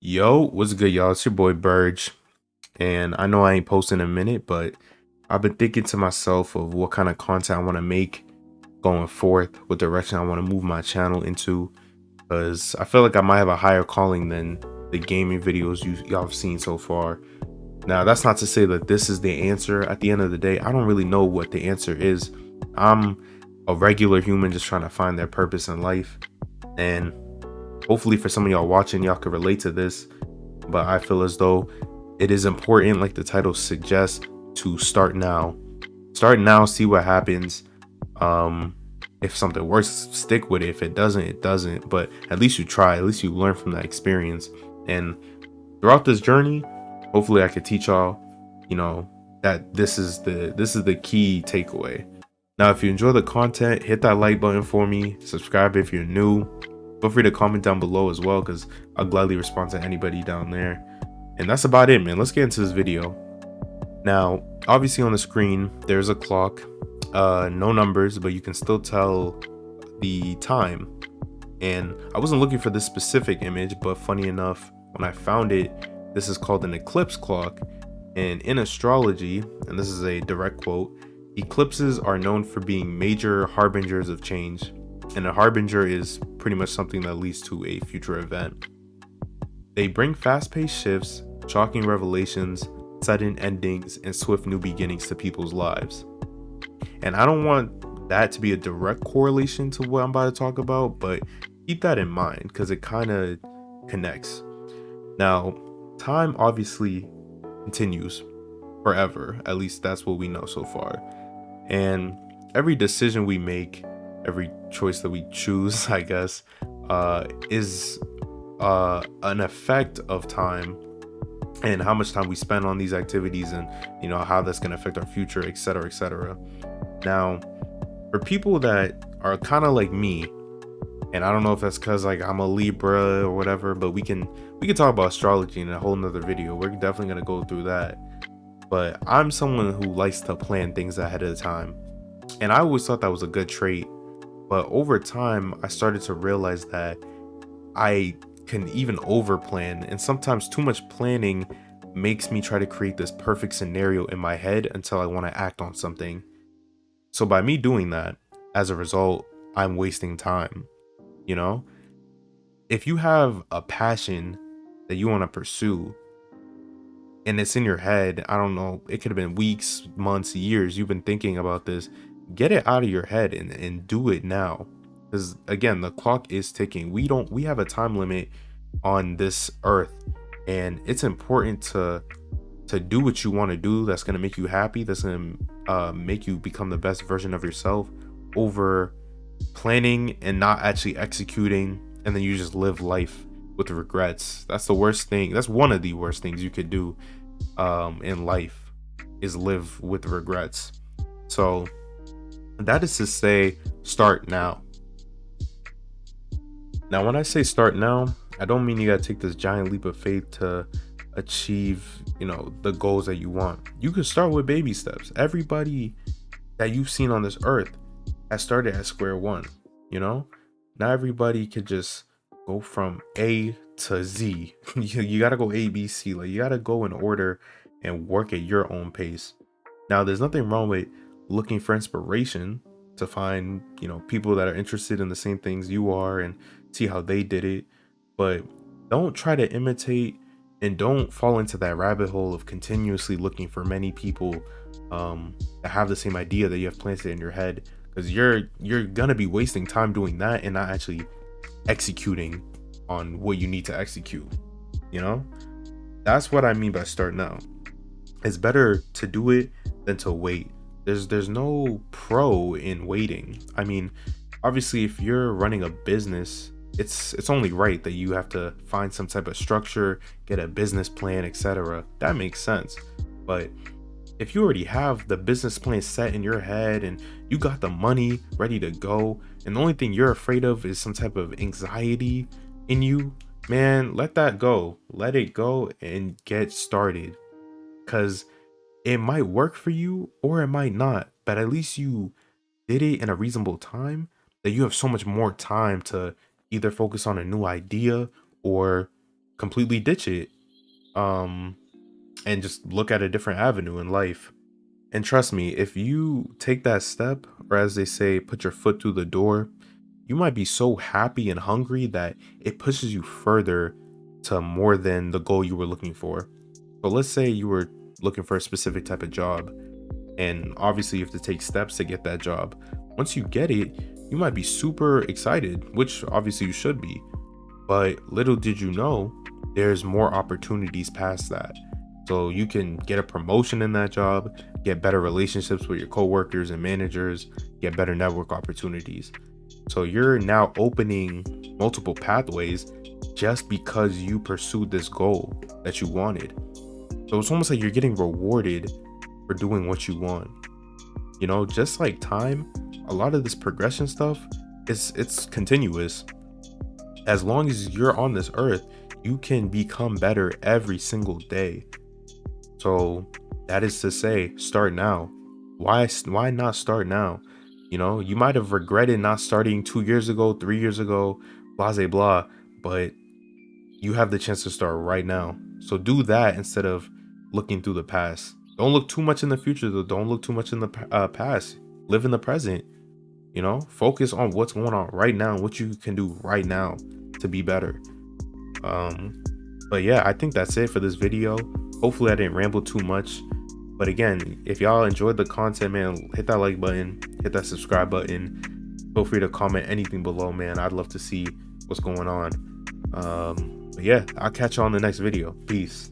Yo, what's good, y'all? It's your boy Burge, and I know I ain't posting in a minute, but I've been thinking to myself of what kind of content I want to make going forth, what direction I want to move my channel into, because I feel like I might have a higher calling than the gaming videos y'all have seen so far. Now, that's not to say that this is the answer. At the end of the day, I don't really know what the answer is. I'm a regular human just trying to find their purpose in life, and hopefully for some of y'all watching, y'all can relate to this. But I feel as though it is important, like the title suggests, to start now. Start now, see what happens. Um, if something works, stick with it. If it doesn't, it doesn't. But at least you try. At least you learn from that experience. And throughout this journey, hopefully I could teach y'all, you know, that this is the key takeaway. Now, if you enjoy the content, hit that like button for me. Subscribe if you're new. Feel free to comment down below as well, because I'll gladly respond to anybody down there. And that's about it, man. Let's get into this video. Now, obviously on the screen, there's a clock. No numbers, but you can still tell the time. And I wasn't looking for this specific image, but funny enough, when I found it, this is called an eclipse clock. And in astrology, and this is a direct quote, eclipses are known for being major harbingers of change. And a harbinger is pretty much something that leads to a future event. They bring fast-paced shifts, shocking revelations, sudden endings, and swift new beginnings to people's lives. And I don't want that to be a direct correlation to what I'm about to talk about, but keep that in mind because it kind of connects. Now, time obviously continues forever. At least that's what we know so far. And every decision we make, every choice that we choose, I guess, is an effect of time and how much time we spend on these activities, and how that's going to affect our future, etc., etc. Now, for people that are kind of like me, and I don't know if that's because like I'm a Libra or whatever, but we can talk about astrology in a whole nother video. We're definitely going to go through that. But I'm someone who likes to plan things ahead of time, and I always thought that was a good trait. But over time, I started to realize that I can even over plan, and sometimes too much planning makes me try to create this perfect scenario in my head until I want to act on something. So by me doing that, as a result, I'm wasting time. You know, if you have a passion that you want to pursue and it's in your head, I don't know, it could have been weeks, months, years, you've been thinking about this, get it out of your head and do it now. Because again, the clock is ticking. We have a time limit on this earth, and it's important to do what you want to do that's going to make you happy, that's going to make you become the best version of yourself, over planning and not actually executing, and then you just live life with regrets. That's the worst thing. That's one of the worst things you could do in life, is live with regrets. So that is to say, start now. Now, when I say start now, I don't mean you gotta take this giant leap of faith to achieve, the goals that you want. You can start with baby steps. Everybody that you've seen on this earth has started at square one, you know? Not everybody could just go from A to Z. You gotta go A, B, C. Like, you gotta go in order and work at your own pace. Now, there's nothing wrong with looking for inspiration to find, people that are interested in the same things you are and see how they did it. But don't try to imitate, and don't fall into that rabbit hole of continuously looking for many people that have the same idea that you have planted in your head, because you're gonna be wasting time doing that and not actually executing on what you need to execute. That's what I mean by start now. It's better to do it than to wait. There's no pro in waiting. I mean, obviously if you're running a business, it's only right that you have to find some type of structure, get a business plan, etc. That makes sense. But if you already have the business plan set in your head and you got the money ready to go, and the only thing you're afraid of is some type of anxiety in you, man, let that go. Let it go and get started. Because it might work for you or it might not, but at least you did it in a reasonable time, that you have so much more time to either focus on a new idea or completely ditch it, um, and just look at a different avenue in life. And trust me, if you take that step, or as they say, put your foot through the door, you might be so happy and hungry that it pushes you further to more than the goal you were looking for. So let's say you were looking for a specific type of job, and obviously you have to take steps to get that job. Once you get it, you might be super excited, which obviously you should be. But little did you know, there's more opportunities past that. So you can get a promotion in that job, get better relationships with your coworkers and managers, get better network opportunities. So you're now opening multiple pathways just because you pursued this goal that you wanted. So it's almost like you're getting rewarded for doing what you want. You know, just like time, a lot of this progression stuff it's continuous. As long as you're on this earth, you can become better every single day. So that is to say, start now. Why not start now? You know, you might have regretted not starting 2 years ago, 3 years ago, blah blah blah, but you have the chance to start right now. So do that instead of looking through the past. Don't look too much in the future, though. Don't look too much in the past. Live in the present. You know, focus on what's going on right now, what you can do right now to be better. Um, but yeah, I think that's it for this video. Hopefully I didn't ramble too much. But again, if y'all enjoyed the content, man, hit that like button, hit that subscribe button. Feel free to comment anything below, man. I'd love to see what's going on. But yeah, I'll catch you on the next video. Peace.